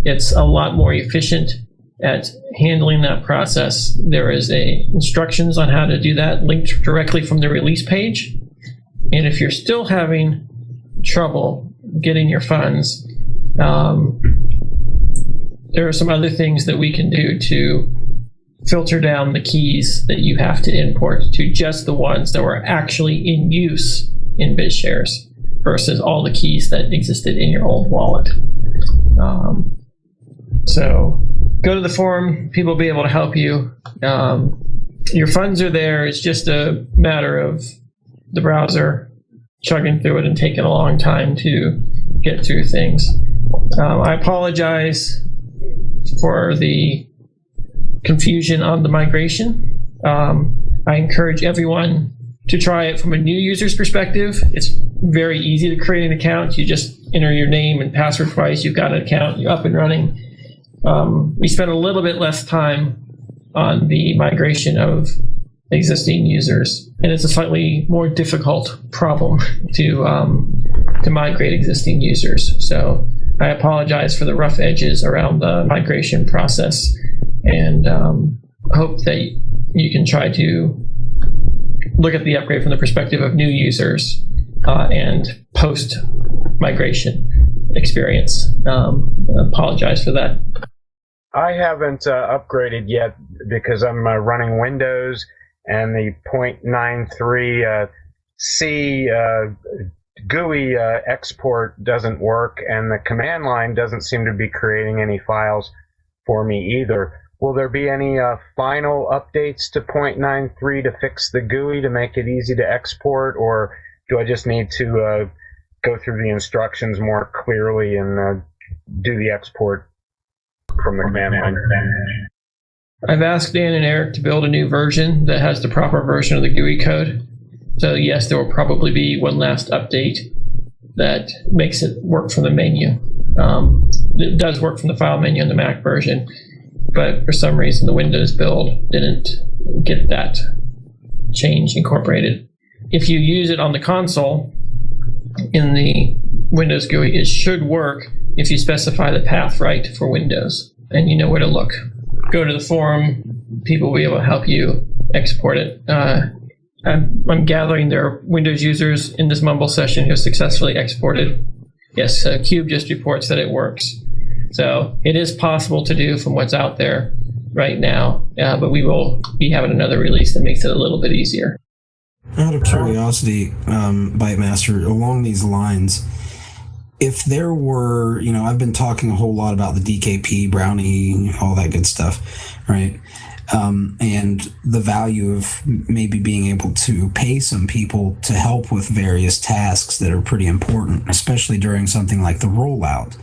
It's a lot more efficient at handling that process. There is instructions on how to do that linked directly from the release page. And if you're still having trouble getting your funds, there are some other things that we can do to filter down the keys that you have to import to just the ones that were actually in use in BitShares versus all the keys that existed in your old wallet. So go to the forum. People will be able to help you. Your funds are there. It's just a matter of the browser chugging through it and taking a long time to get through things. I apologize for the confusion on the migration. I encourage everyone to try it from a new user's perspective. It's very easy to create an account. You just enter your name and password twice. You've got an account. You're up and running. We spent a little bit less time on the migration of existing users, and it's a slightly more difficult problem to migrate existing users. So I apologize for the rough edges around the migration process, and hope that you can try to look at the upgrade from the perspective of new users and post-migration experience. Apologize for that. I haven't upgraded yet because I'm running Windows, and the 0.93 C GUI export doesn't work, and the command line doesn't seem to be creating any files for me either. Will there be any final updates to 0.93 to fix the GUI to make it easy to export, or do I just need to go through the instructions more clearly and do the export from the command line? I've asked Dan and Eric to build a new version that has the proper version of the GUI code. So yes, there will probably be one last update that makes it work from the menu. It does work from the file menu in the Mac version, but for some reason the Windows build didn't get that change incorporated. If you use it on the console in the Windows GUI, it should work if you specify the path right for Windows and you know where to look. Go to the forum. People will be able to help you export it. I'm gathering there are Windows users in this Mumble session who have successfully exported. Yes, Cube just reports that it works. So it is possible to do from what's out there right now, but we will be having another release that makes it a little bit easier. Out of curiosity, Bytemaster, along these lines, if there were, I've been talking a whole lot about the DKP, Brownie, all that good stuff, right? And the value of maybe being able to pay some people to help with various tasks that are pretty important, especially during something like the rollout.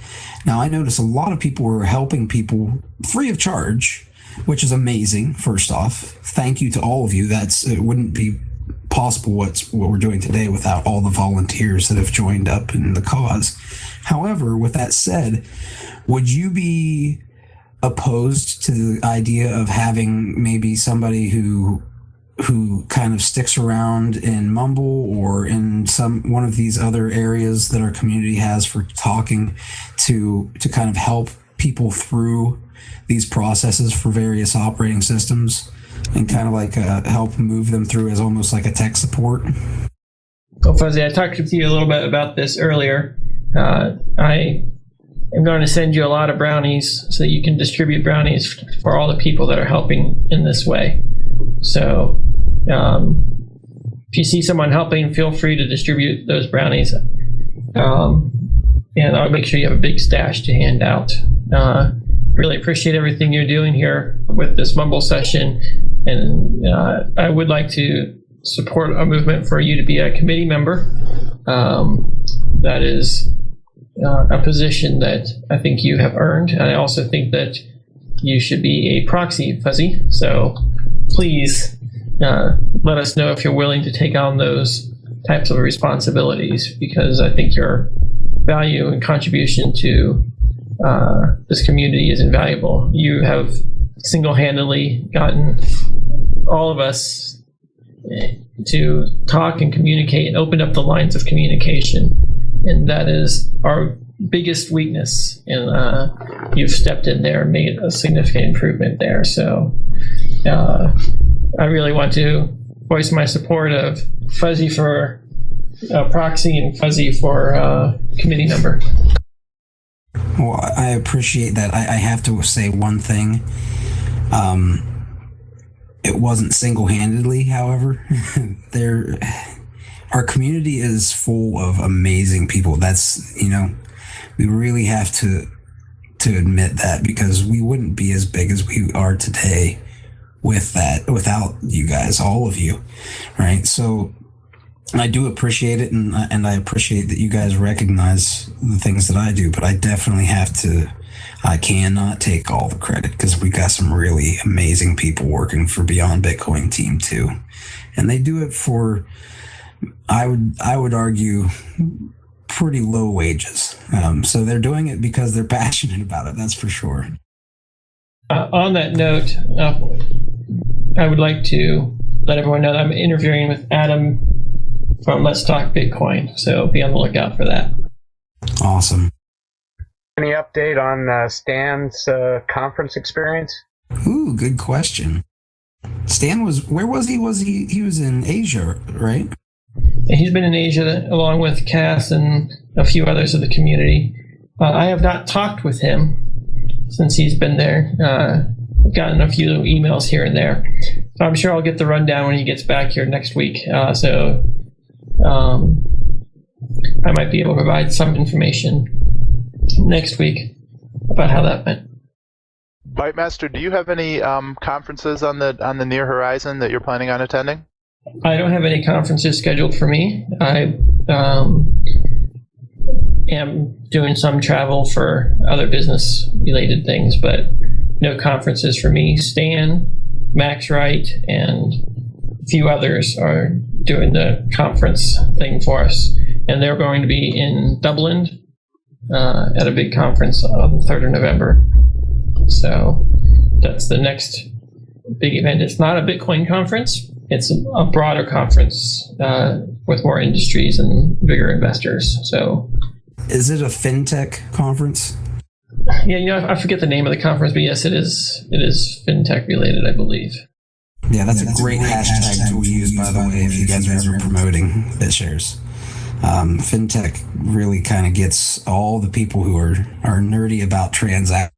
Now, I notice a lot of people were helping people free of charge, which is amazing, first off. Thank you to all of you. It wouldn't be possible what we're doing today without all the volunteers that have joined up in the cause. However, with that said, would you be opposed to the idea of having maybe somebody who kind of sticks around in Mumble or in one of these other areas that our community has for talking to kind of help people through these processes for various operating systems and kind of like help move them through as almost like a tech support? Well, Fuzzy, I talked to you a little bit about this earlier. I am going to send you a lot of brownies so that you can distribute brownies for all the people that are helping in this way. So if you see someone helping, feel free to distribute those brownies. And I'll make sure you have a big stash to hand out. Really appreciate everything you're doing here with this Mumble session, and I would like to support a movement for you to be a committee member. That is a position that I think you have earned, and I also think that you should be a proxy, Fuzzy. So please let us know if you're willing to take on those types of responsibilities, because I think your value and contribution to this community is invaluable. You have single-handedly gotten all of us to talk and communicate and open up the lines of communication, and that is our biggest weakness, and you've stepped in there and made a significant improvement there. So I really want to voice my support of Fuzzy for proxy and Fuzzy for committee member. Well, I appreciate that. I have to say one thing. It wasn't single-handedly, however. Our community is full of amazing people. That's, we really have to admit that, because we wouldn't be as big as we are today without you guys, all of you, right? So I do appreciate it, and I appreciate that you guys recognize the things that I do, but I definitely I cannot take all the credit, because we got some really amazing people working for Beyond Bitcoin team too. And they do it for, I would argue, pretty low wages. So they're doing it because they're passionate about it, that's for sure. On that note, I would like to let everyone know that I'm interviewing with Adam from Let's Talk Bitcoin, so be on the lookout for that. Awesome. Any update on Stan's conference experience? Ooh, good question. Stan where was he? He was in Asia, right? He's been in Asia along with Cass and a few others of the community. I have not talked with him since he's been there. Gotten a few emails here and there. So I'm sure I'll get the rundown when he gets back here next week. I might be able to provide some information next week about how that went. Bytemaster, do you have any conferences on the near horizon that you're planning on attending? I don't have any conferences scheduled for me. I am doing some travel for other business-related things, but no conferences for me. Stan, Max Wright, and a few others are doing the conference thing for us, and they're going to be in Dublin at a big conference on the 3rd of November. So that's the next big event. It's not a Bitcoin conference. It's a broader conference with more industries and bigger investors. So, is it a fintech conference? Yeah, I forget the name of the conference, but yes, it is fintech related, I believe. Yeah, that's a great hashtag to use, by the way, if you guys are ever promoting BitShares. Fintech really kind of gets all the people who are nerdy about transactions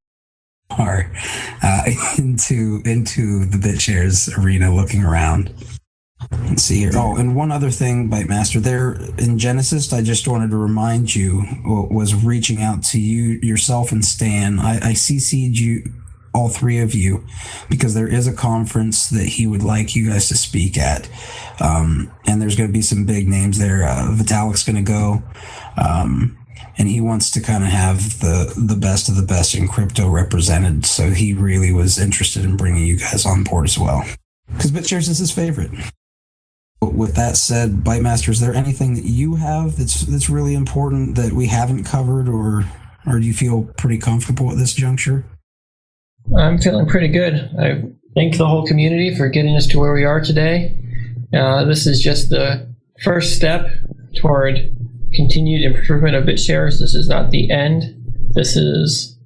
into the BitShares arena, looking around. Let's see here. Oh, and one other thing, Bytemaster, there in Genesis, I just wanted to remind you, was reaching out to you, yourself and Stan. I CC'd you, all three of you, because there is a conference that he would like you guys to speak at. And there's going to be some big names there. Vitalik's going to go. And he wants to kind of have the best of the best in crypto represented. So he really was interested in bringing you guys on board as well, because BitShares is his favorite. But with that said, Bytemaster, is there anything that you have that's really important that we haven't covered, or do you feel pretty comfortable at this juncture? I'm feeling pretty good. I thank the whole community for getting us to where we are today. This is just the first step toward continued improvement of BitShares. This is not the end. This is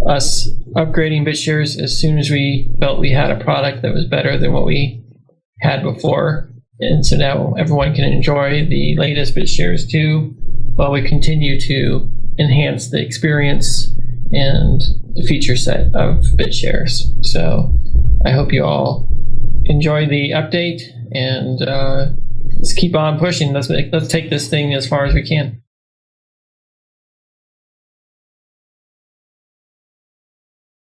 us upgrading BitShares as soon as we felt we had a product that was better than what we had before. And so now everyone can enjoy the latest BitShares 2 while we continue to enhance the experience and the feature set of BitShares. So I hope you all enjoy the update, and let's keep on pushing. Let's take this thing as far as we can.